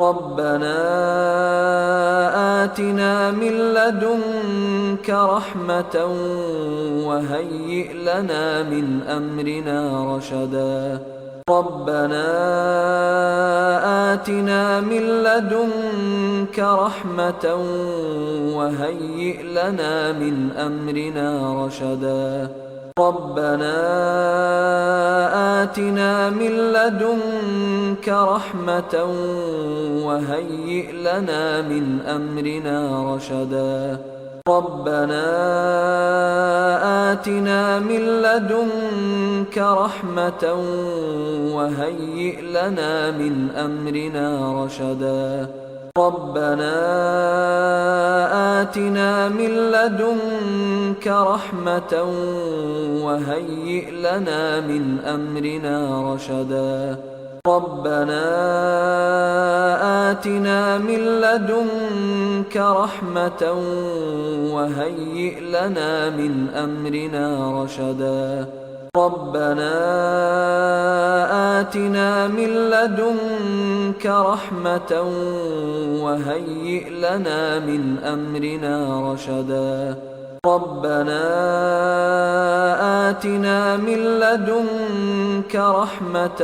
ربنا آتنا من لدنك رحمة وهيئ لنا من أمرنا رشدا ربنا آتنا من لدنك رحمة وهيئ لنا من أمرنا رشدا ربنا آتنا من لدنك رحمة وهيئ لنا من أمرنا رشدا ربنا آتنا من لدنك رحمة وهيئ لنا من أمرنا رشدا ربنا آتنا من لدنك رحمة وهيئ لنا من أمرنا رشدا ربنا آتنا من لدنك رحمة وهيئ لنا من أمرنا رشدا ربنا آتنا من لدنك رحمة وهيئ لنا من أمرنا رشدا ربنا آتنا من لدنك رحمة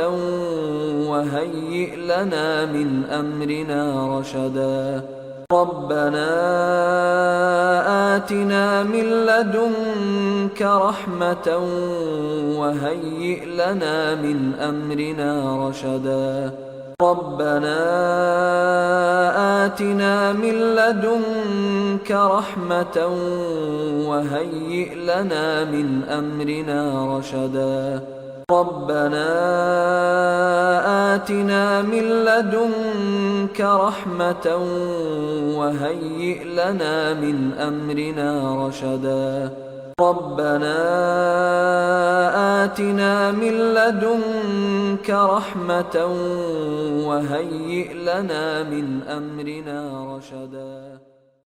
وهيئ لنا من أمرنا رشدا ربنا آتنا من لدنك رحمة وهيئ لنا من أمرنا رشدا ربنا آتنا من لدنك رحمة وهيئ لنا من أمرنا رشدا ربنا آتنا من لدنك رحمة وهيئ لنا من أمرنا رشدا ربنا آتنا من لدنك رحمة وهيئ لنا من أمرنا رشدا